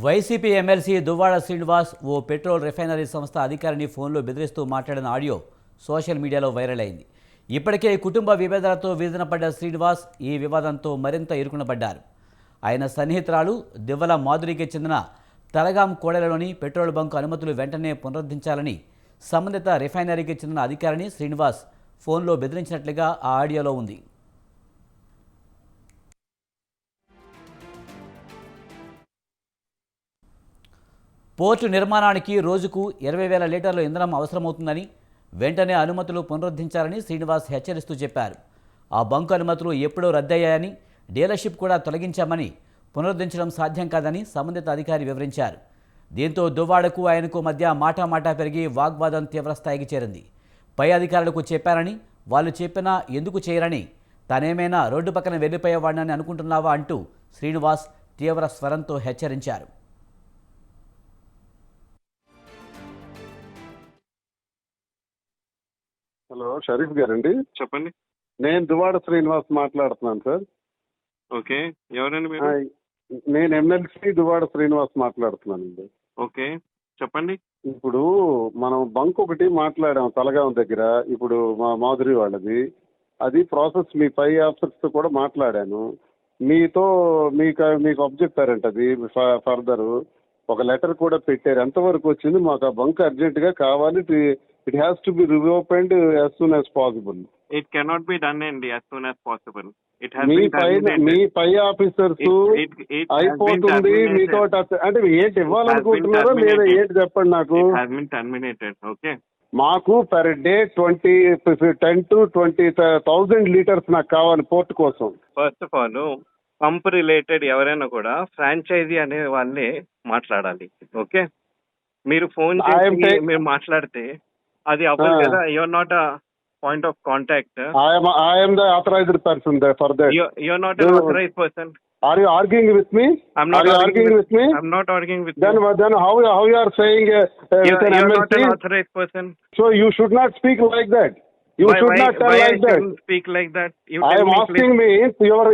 YCP MLC Duvvada Srinivas ఓ petrol refinery సంస్థ అధికారిని ఫోన్లో బెదిరిస్తూ మాట్లాడిన ఆడియో సోషల్ మీడియాలో వైరల్ అయింది. ఇప్పటికే కుటుంబ విభేదాలతో వీధనపడ్డ శ్రీనివాస్ ఈ వివాదంతో మరింత ఇరుకునపడ్డారు. ఆయన సన్నిహితురాలు దివ్వల మాధురికి చెందిన తలగాం కోడెలలోని పెట్రోల్ బంకు అనుమతులు వెంటనే పునరుద్ధరించాలని సంబంధిత రిఫైనరీకి చెందిన అధికారిని శ్రీనివాస్ ఫోన్లో బెదిరించినట్లుగా ఆ ఆడియోలో ఉంది. పోర్టు నిర్మాణానికి రోజుకు 20,000 లీటర్ల ఇంధనం అవసరమవుతుందని, వెంటనే అనుమతులు పునరుద్ధరించాలని శ్రీనివాస్ హెచ్చరిస్తూ చెప్పారు. ఆ బంకు అనుమతులు ఎప్పుడో రద్దయ్యాయని, డీలర్షిప్ కూడా తొలగించామని, పునరుద్ధరించడం సాధ్యం కాదని సంబంధిత అధికారి వివరించారు. దీంతో దువ్వాడకు ఆయనకు మధ్య మాటామాటా పెరిగి వాగ్వాదం తీవ్రస్థాయికి చేరింది. పై అధికారులకు చెప్పారని, వాళ్ళు చెప్పినా ఎందుకు చేయరని, తానేమైనా రోడ్డు పక్కన వెళ్ళిపోయేవాడినని అనుకుంటున్నావా అంటూ శ్రీనివాస్ తీవ్ర స్వరంతో హెచ్చరించారు. హలో, షరీఫ్ గారండి? చెప్పండి. నేను దువ్వాడ శ్రీనివాస్ మాట్లాడుతున్నాను సార్. ఓకే, ఎవరండి మీరు? నేను ఎమ్మెల్సీ దువ్వాడ శ్రీనివాస్ మాట్లాడుతున్నానండి. ఓకే, చెప్పండి. ఇప్పుడు మనం బంక్ ఒకటి మాట్లాడాం తలగాం దగ్గర, ఇప్పుడు మా మాధురి వాళ్ళది. అది ప్రాసెస్ మీ పై ఆఫీసర్స్ తో కూడా మాట్లాడాను. మీకు అబ్జెక్టారంట. అది ఫర్దర్ ఒక లెటర్ కూడా పెట్టారు. ఎంతవరకు వచ్చింది? మాకు ఆ బంక్ అర్జెంట్ గా కావాలి. It has to be reopened as soon as possible. It cannot be done అండి యాజ్ సూన్ యాజ్ పాసిబుల్. మీ పై ఆఫీసర్స్ అయిపోతుంది మీతో అంటే ఏంటి ఇవ్వాలనుకుంటున్నారో లేదా ఏంటి చెప్పండి నాకు. ఓకే, మాకు పర్ డే 10 to 20,000 లీటర్స్ నాకు కావాలి పోర్ట్ కోసం. First of all pump related ఎవరైనా కూడా ఫ్రాంచైజీ అనే వాళ్ళే మాట్లాడాలి. ఓకే, మీరు ఫోన్ చేసి మీరు మాట్లాడితే అది అవ్వదు కదా. Your not a point of contact. I am the authorized person there for that. You're not an authorized person. Are you arguing with me? I'm not arguing with me. I'm not arguing with then, you. Then how you are saying you're not an authorized person. So you should not speak like that. You should not tell like that. Speak like that. I am asking me, your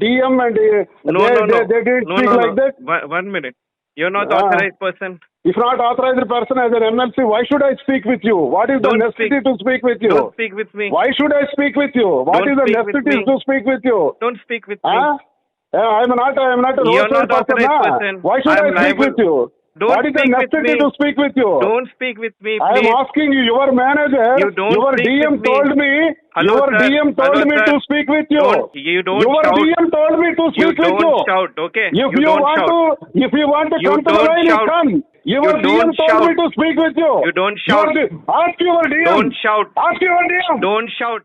DM and they didn't speak like that. 1 minute. You're not authorized person. If not authorized person as an MLC, why should I speak with you? What is the necessity to speak with you? Don't speak with me. Why should I speak with you? What is the necessity to speak with you? Don't speak with me. I am not a You're not authorized person. Why should I speak with you? What is the necessity to speak with you? Don't speak with me, please. I am asking you, your manager, your DM told me, your DM told me to speak with you. You don't your shout. DM told me to speak with you. You don't shout, okay? If you want to come to the line, you come. Your DM told me to speak with you. You don't shout. Ask your DM. Don't shout. Ask your DM. Don't shout.